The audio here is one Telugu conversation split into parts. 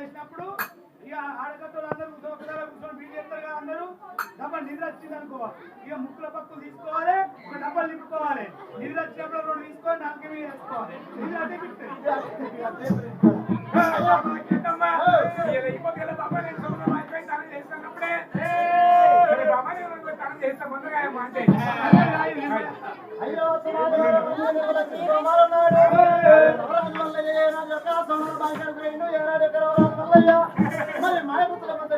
వేసినప్పుడు ఇక ఆడకట్టలు అందరూ కూర్చొని వీళ్ళు చేస్తారు కదా అందరూ డబ్బలు నిద్ర వచ్చింది అనుకో ఇక ముక్కుల పక్కలు తీసుకోవాలి ఒక డబ్బలు నింపుకోవాలి నిద్ర వచ్చినప్పుడు రెండు తీసుకొని నాలుగు మీద వేసుకోవాలి నిద్ర అదే అయ్యో మరి మాయపుత్రుల మధ్య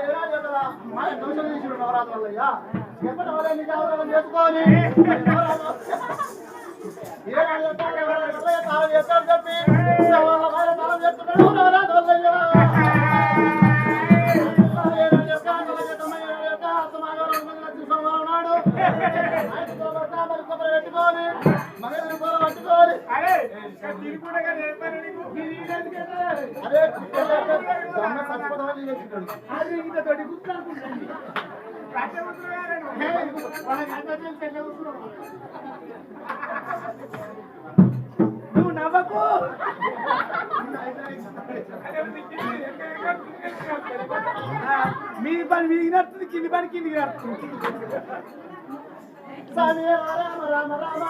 మాయ దోషం చేసిన నవరాత్రులయ్యా ఎప్పటి వాళ్ళని జాగ్రత్త చేసుకొని తాళం చేస్తాను చెప్పి తాళం చేస్తున్నాడు నవరాత్రులయ్యా పెట్టుకోని మగ పట్టుకోని అదే నువ్వు నవ్వకు మీ పని మీకు నడుతుంది కింది పని కిందికి నడుతుంది రామ రామ రామ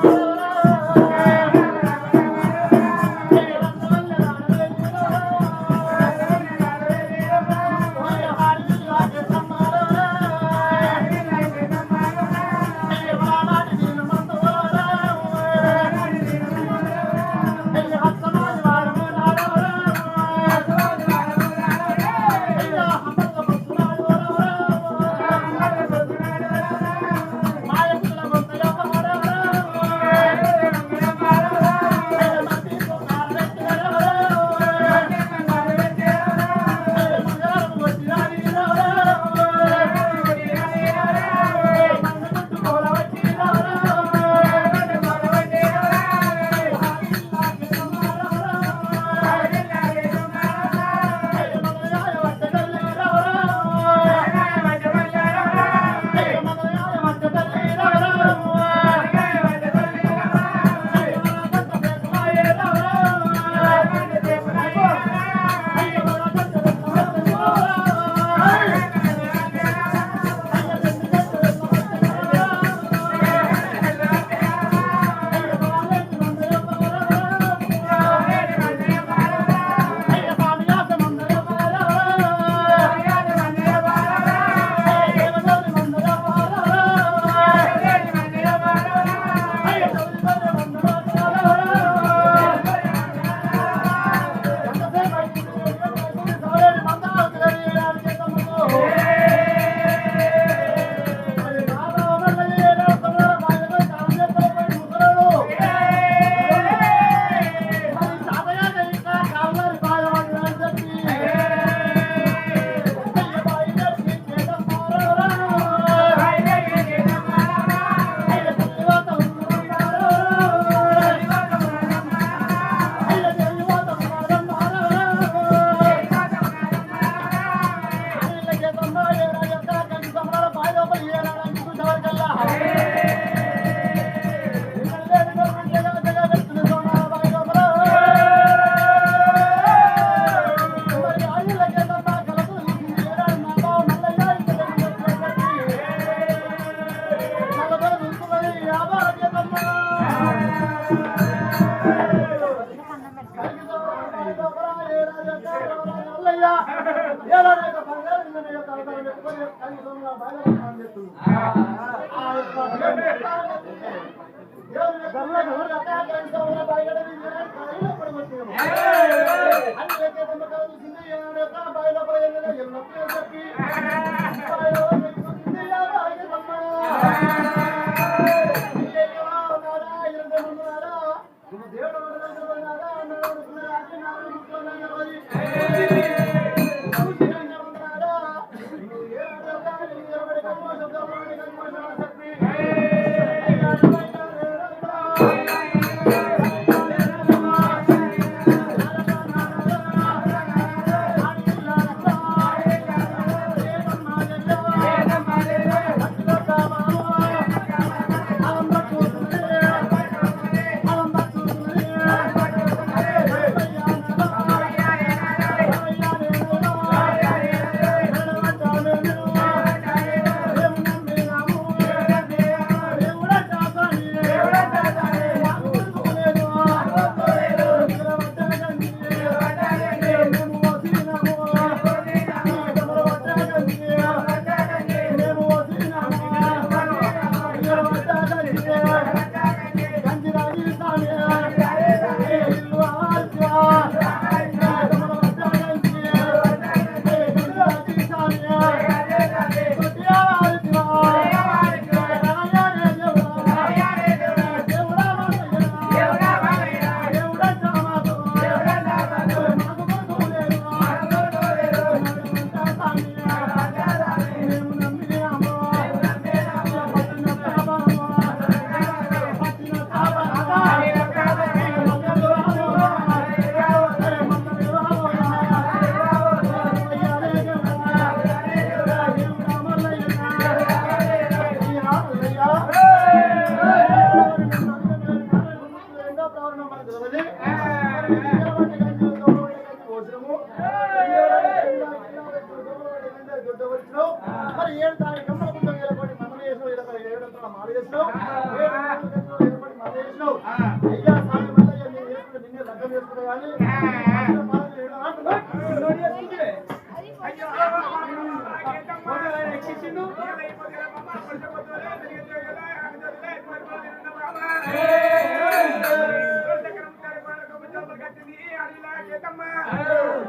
దేవుడు చేసుకుంటా కానీ అసలు పాలన చేయడం అంటున్నా. నోటి చేసుకుంటే అయ్యో ఎక్కించిండు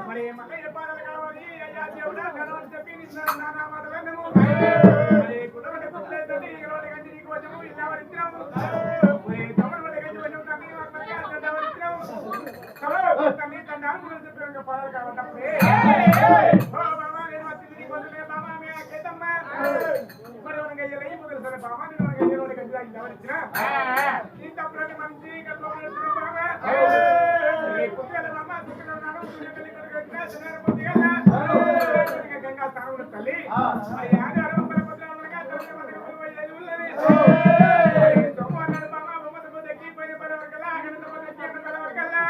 మరి మళ్ళీ చెప్పాలి కావాలి అయ్యా దేవుడా కనవని చెప్పి నానా మాటలను మరి కుటుంబం కుట్లేదండి ఇకలోని గంజి నీకు వచ్చము ఇలా వరిచ్చినాము తమరు గంజి వచ్చాము తమ్మి వరిచ్చినాము తమ్మి తండాలు కూడా చెప్పి పాడాలి కావాలన్నప్పుడే బాబా నేను వచ్చింది నీకు వదిలే బాబా మీ కేతమ్మా మరి మన గయ్యలు అయిపోతుంది సరే బాబా నేను మన గయ్యలోని గంజి ఇలా వరిచ్చినా ఈ తప్పులని మంచి గంటలో బాబా కుక్కల బాబా కుక్కలున్నాను గంగా తాను తల్లి ఆధారం పరపత్రం సోమవారం బాబా బొమ్మకు దక్కిపోయిన పరవరకల్లా అగంత దక్కిన పరవరకల్లా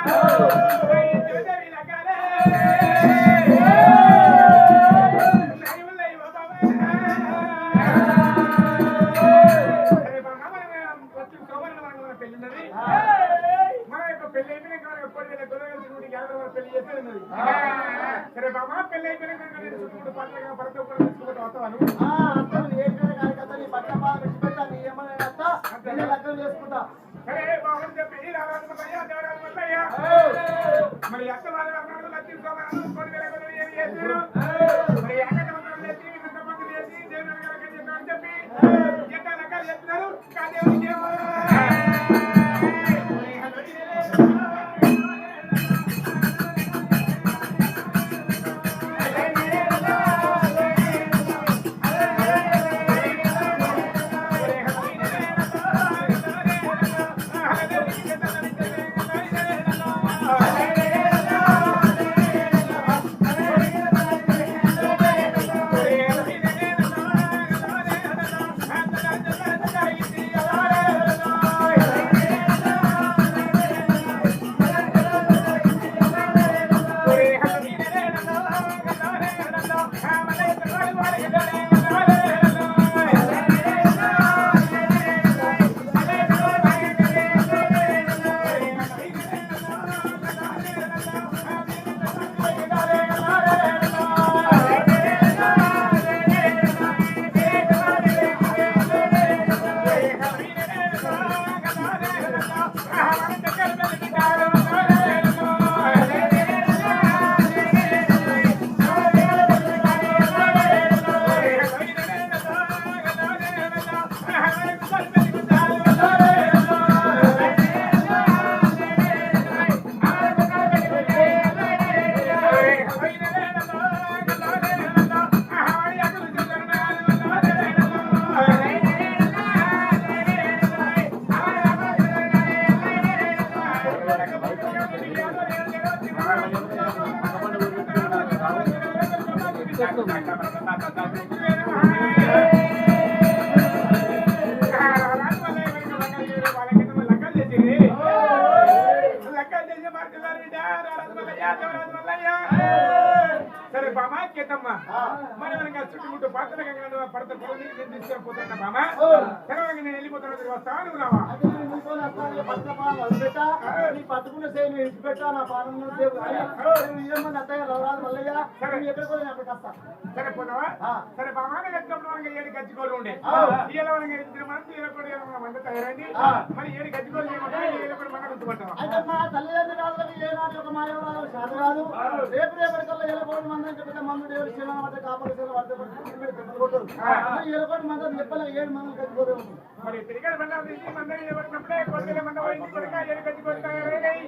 సరే బాబా పెళ్లి అయిపోయినాక చేసుకుంటా సరే బాబు చెప్పి రారాజు మల్లయ్య దేవరాజు మల్లయ్య మరి అత్త వాళ్ళ లక్ష్మీస్వామి చేశారు మరి ఏకమంత్రం చేసి ఇంతమంది చేసి దేవుని అని చెప్పి ఎంత లెక్కలు చెప్తున్నారు కాదేవునికి సరే బామా కేతమ్మ మరి చుట్టుముట్టు పడతల పడత పొలం నేను తీసుకొని పోతున్నా బామా సరే నేను వెళ్ళిపోతున్నా వస్తాను రావా పట్టుకున్న సేవ విడిచిపెట్టా నా పాలన అత్తయ్య రవరాజు మల్లయ్య ఎక్కడికి అక్కడికి వస్తా సరే పోతావా సరే బామా వచ్చినప్పుడు మనకి 7 గజ్జికోళ్ళు ఉండే ఇలా మనకి 2 మంది 21 మంది తయారైంది మరి 7 గజ్జికోళ్ళు చేయమంటే 21 మంది ఉంచుకుంటావా అయితే మా తల్లిదండ్రులు ఏనాటి ఒక మాయవరాలు శాత కాదు రేపు రేపటికల్లా 7 మంది అని చెప్తే మందు దేవుడు శివన పడితే కాపలు కొట్టారు మంది చెప్పలే 7 మంది గజ్జికోలు మరి తిరిగి మంది పట్టినప్పుడే కొద్దిగా మంది పోయింది కొడుక 7 గజ్జికోళ్ళు తయారైనాయి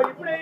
ఇప్పుడే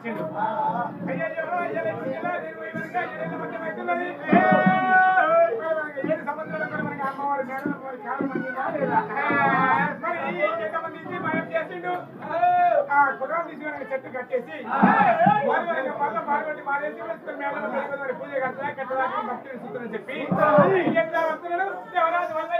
వచ్చిండు అయ్యో అయ్యో మధ్యమవుతున్నది ఏడు సంవత్సరాలు కూడా మనకి అమ్మవారి మేడలు చాలా మంది లేదా మరి ఎంతమంది ఇచ్చి మాయం చేసిండు ఆ కుర్రాలు తీసుకుని చెట్టు కట్టేసి మళ్ళీ మారుబట్టి మారేసి మేడలు పెరుగుతుంది పూజ కట్టదా భక్తులు చూస్తుందని చెప్పి ఎట్లా వస్తున్నాడు దేవరాజు వల్ల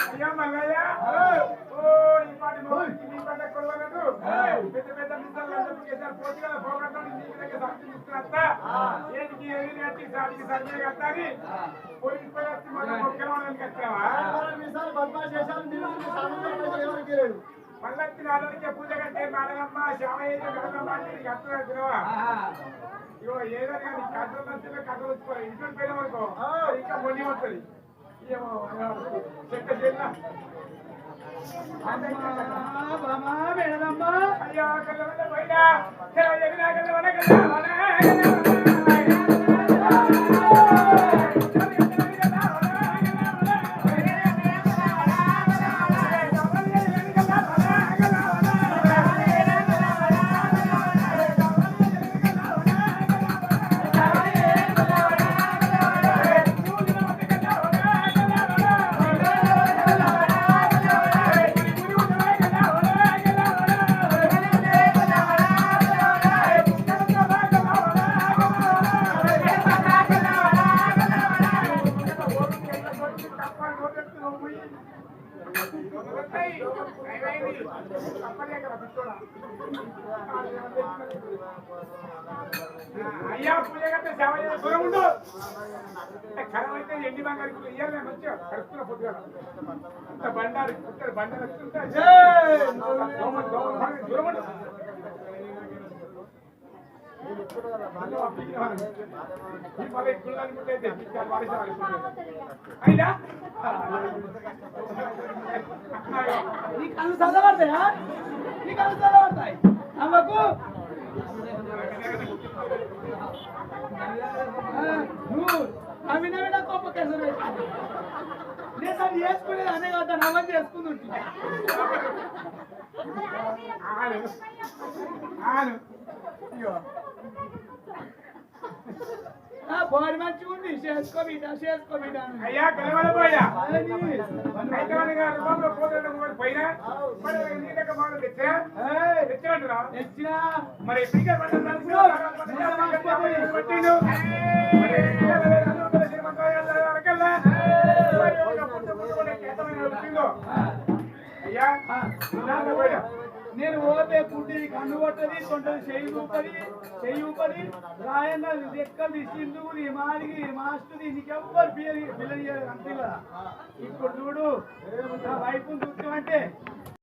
అయ్యా మల్లయ్య ఈ పాటి పెద్ద పెద్ద మిత్రులు పోటీ కదా పోగొట్టాలి నీకు దగ్గర సాక్షి ఇస్తున్నా ఏంటికి ఏది నేర్చి సాటికి సర్వే కట్టాలి పోలీసు పోయి వచ్చి మన ముఖ్యమంత్రికి వచ్చావా మళ్ళీ నాలుగుకే పూజ కట్టే మేడగమ్మ శ్యామయ్య గడగమ్మ అంటే కట్టుకున్నావా ఇగో ఏదో కానీ కట్టలు నచ్చిన కట్టలు వచ్చుకోవాలి ఇంట్లో పోయిన వరకు ఇంకా మొండి వస్తుంది ఏమో చెక్క చెల్ల అయ్యా కళ్ళ బయట అయ్యా పూజ కట్టే సేవ దూరం ఉండు ఖరమైతే ఎండి బంగారు ఇయ్యాలి మంచిగా కడుపుతున్న పొద్దుగా ఇంత బండారు బండారు వస్తుంటే దూరం ఉండు అయినా నీ కళ్ళు చల్లబడతాయా నీ కళ్ళు చల్లబడతాయి అమ్మకు నువ్వు అవి నవ్విన గొప్ప కేసులు వేసుకుంటా నేను అది చేసుకునేది అనే కదా నవ్వని చేసుకుంటుంటా బాడీ మంచిగా ఉంది చేసుకో బిడ్డ అయ్యా కలవలపోయా పోయినా తెచ్చినా మరి అయ్యా నేను పోతే పుట్టిది కన్ను కొట్టది కొంటది చెయ్యి ఊపది రాయంగా లెక్కలు సింధువు నీ మాదిగి మాస్టర్ నీకెవ్వరు పిల్లలు అంతే కదా ఇప్పుడు చూడు నా వైపు చూస్తామంటే